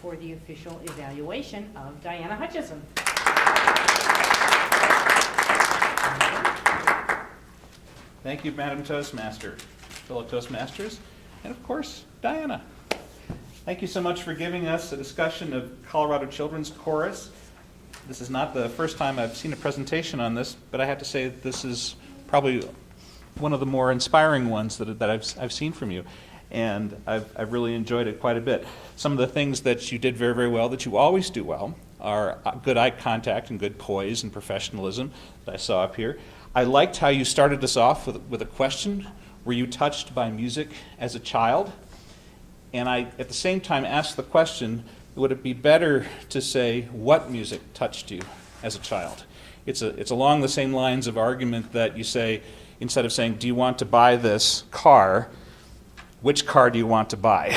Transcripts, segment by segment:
for the official evaluation of Diana Hutchison. Thank you, Madam Toastmaster, fellow Toastmasters, and of course, Diana. Thank you so much for giving us a discussion of Colorado Children's Chorus. This is not the first time I've seen a presentation on this, but I have to say that this is probably one of the more inspiring ones that I've seen from you. And I've really enjoyed it quite a bit. Some of the things that you did very, very well, that you always do well, are good eye contact and good poise and professionalism that I saw up here. I liked how you started us off with a question. Were you touched by music as a child? And I, at the same time, asked the question, would it be better to say what music touched you as a child? It's along the same lines of argument that you say, instead of saying, do you want to buy this car, which car do you want to buy?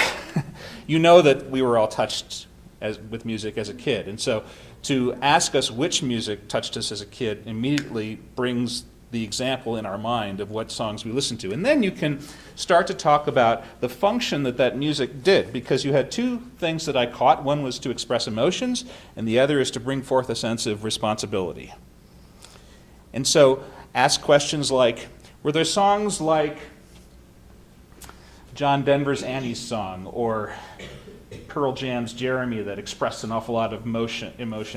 You know that we were all touched with music as a kid. And so to ask us which music touched us as a kid immediately brings the example in our mind of what songs we listen to. And then you can start to talk about the function that music did, because you had two things that I caught. One was to express emotions, and the other is to bring forth a sense of responsibility. And so ask questions like, were there songs like John Denver's Annie's Song or Pearl Jam's Jeremy that expressed an awful lot of emotion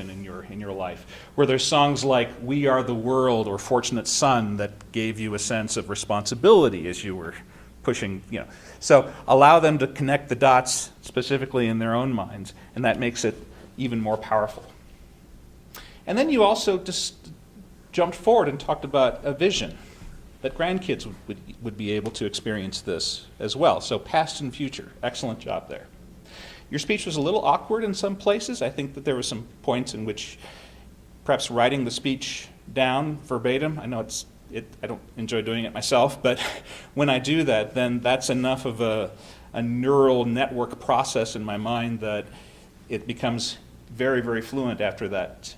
in your life? Were there songs like We Are the World or Fortunate Son that gave you a sense of responsibility as you were pushing, So allow them to connect the dots specifically in their own minds, and that makes it even more powerful. And then you also just jumped forward and talked about a vision, that grandkids would be able to experience this as well. So past and future, excellent job there. Your speech was a little awkward in some places. I think that there were some points in which perhaps writing the speech down verbatim, I know I don't enjoy doing it myself, but when I do that, then that's enough of a neural network process in my mind that it becomes very, very fluent after that.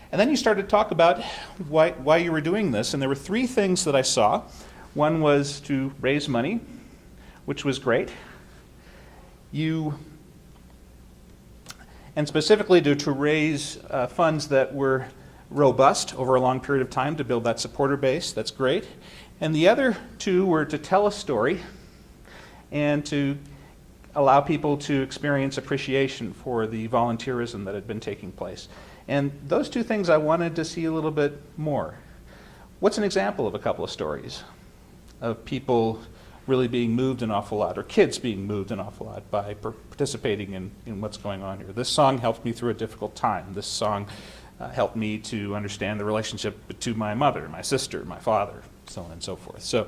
And then you started to talk about why you were doing this, and there were three things that I saw. One was to raise money, which was great. And specifically to raise funds that were robust over a long period of time to build that supporter base. That's great. And the other two were to tell a story and to allow people to experience appreciation for the volunteerism that had been taking place. And those two things I wanted to see a little bit more. What's an example of a couple of stories of people really being moved an awful lot, or kids being moved an awful lot by participating in what's going on here? This song helped me through a difficult time. This song helped me to understand the relationship to my mother, my sister, my father, so on and so forth. So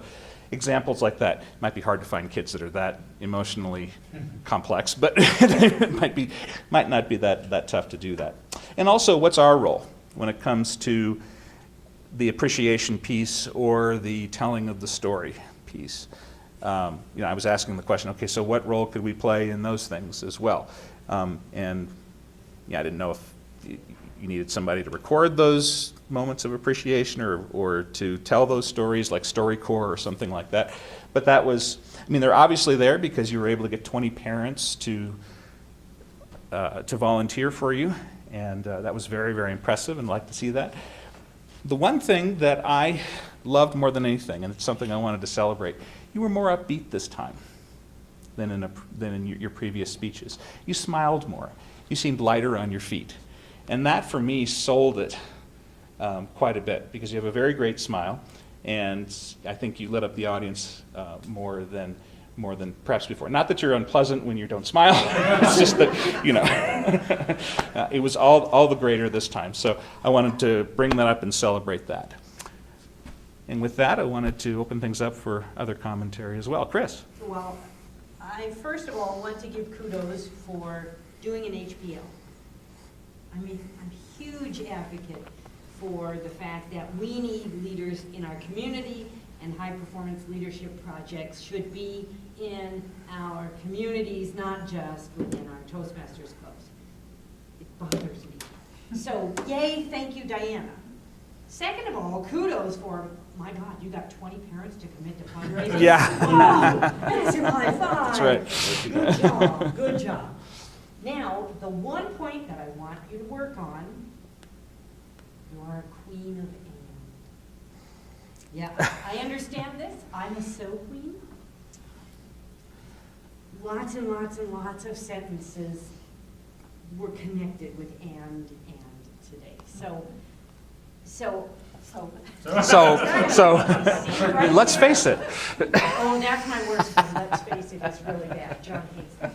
examples like that. It might be hard to find kids that are that emotionally complex, but it might not be that tough to do that. And also, what's our role when it comes to the appreciation piece or the telling of the story piece? I was asking the question, okay, so what role could we play in those things as well? I didn't know if you needed somebody to record those moments of appreciation or to tell those stories like StoryCorps or something like that. But that was, they're obviously there because you were able to get 20 parents to volunteer for you, and that was very, very impressive, and I'd like to see that. The one thing that I loved more than anything, and it's something I wanted to celebrate, you were more upbeat this time than in your previous speeches. You smiled more. You seemed lighter on your feet. And that, for me, sold it quite a bit, because you have a very great smile, and I think you lit up the audience more than perhaps before. Not that you're unpleasant when you don't smile. It's just that, it was all the greater this time. So I wanted to bring that up and celebrate that. And with that, I wanted to open things up for other commentary as well. Chris? Well, I first of all want to give kudos for doing an HPL. I'm a huge advocate for the fact that we need leaders in our community, and high-performance leadership projects should be in our communities, not just within our Toastmasters clubs. It bothers me. So, yay, thank you, Diana. Second of all, kudos for, my God, you got 20 parents to commit to fundraising. Yeah. Wow, that's your high five. That's right. Good job, good job. Now, the one point that I want you to work on, you are a queen of and. Yeah, I understand this. I'm a so queen. Lots and lots and lots of sentences were connected with and today. So, let's face it. oh, that's my worst one. Let's face it, it's really bad. John hates that.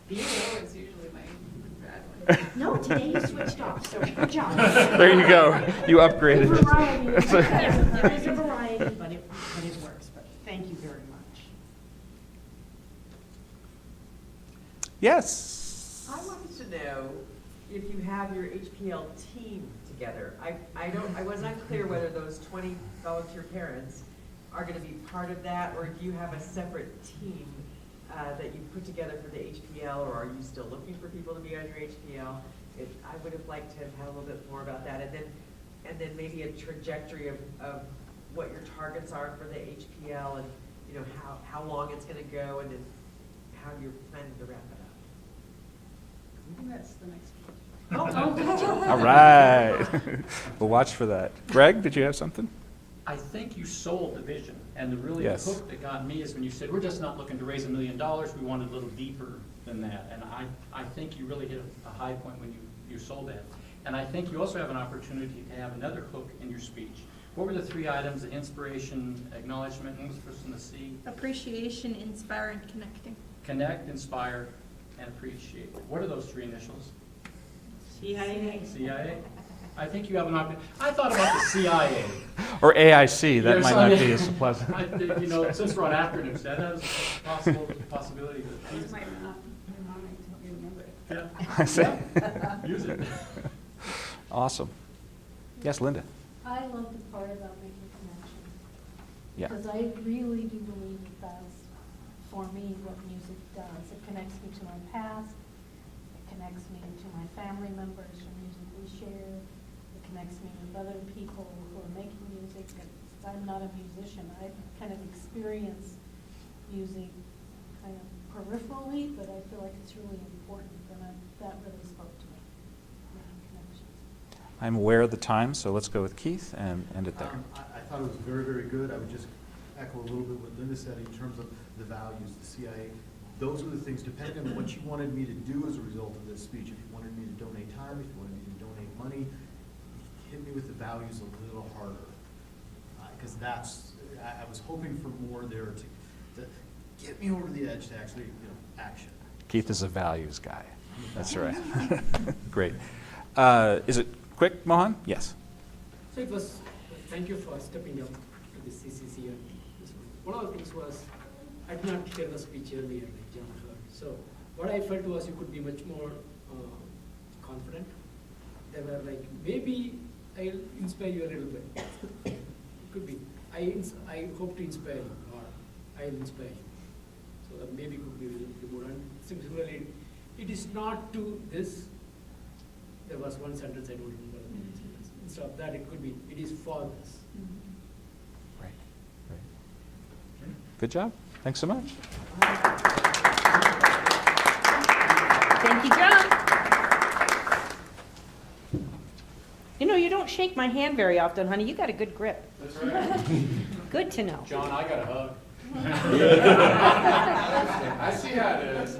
Below is usually my bad one. No, today you switched off, so good job. There you go. You upgraded it. Variety. Yeah, there is a variety, but it works. But thank you very much. Yes. I wanted to know if you have your HPL team together. I was not clear whether those 20 volunteer parents are going to be part of that, or if you have a separate team that you put together for the HPL, or are you still looking for people to be on your HPL? I would have liked to have had a little bit more about that, and then maybe a trajectory of what your targets are for the HPL, and you know how long it's going to go, and then how you're planning to wrap it up. I think that's the next one. All right. We'll watch for that. Greg, did you have something? I think you sold the vision, and the really Yes. hook that got me is when you said, we're just not looking to raise $1 million, we wanted a little deeper than that. And I think you really hit a high point when you sold that. And I think you also have an opportunity to have another hook in your speech. What were the 3 items? The inspiration, acknowledgement, and what was the first one, the C? Appreciation, inspire, and connecting. Connect, inspire, and appreciate. What are those 3 initials? CIA. CIA? I think you have an opportunity. I thought about the CIA. Or AIC, that Yes, might I not mean, be as pleasant. I think, you know, since we're on acronyms, that is a possibility. That was my mom to help me remember it. Yeah. I see. Yeah. Use it. Awesome. Yes, Linda? I love the part about making connections. Yeah. Because I really do believe that that's, for me, what music does. It connects me to my past, it connects me to my family members from music we share, it connects me with other people who are making music. I'm not a musician. I kind of experience music kind of peripherally, but I feel like it's really important, and that really spoke to me, making connections. I'm aware of the time, so let's go with Keith and end it there. I thought it was very, very good. I would just echo a little bit what Linda said in terms of the values, the CIA. Those are the things, depending on what you wanted me to do as a result of this speech. If you wanted me to donate time, if you wanted me to donate money, hit me with the values a little harder. Because I was hoping for more there to get me over the edge to actually, action. Keith is a values guy. That's right. Great. Is it quick, Mohan? Yes. So it was, thank you for stepping up to the CCC. And this one of the things was, I did not hear the speech earlier, like John heard. So what I felt was you could be much more confident. They were like, maybe I'll inspire you a little bit. It could be. I hope to inspire you, or I'll inspire you. So that maybe could be a little bit more. And similarly, it is not to this. There was one sentence I don't remember. Instead of that, it could be, it is for this. Right. Good job. Thanks so much. Thank you, John. You know, you don't shake my hand very often, honey. You got a good grip. That's right. Good to know. John, I got a hug. I see how it is.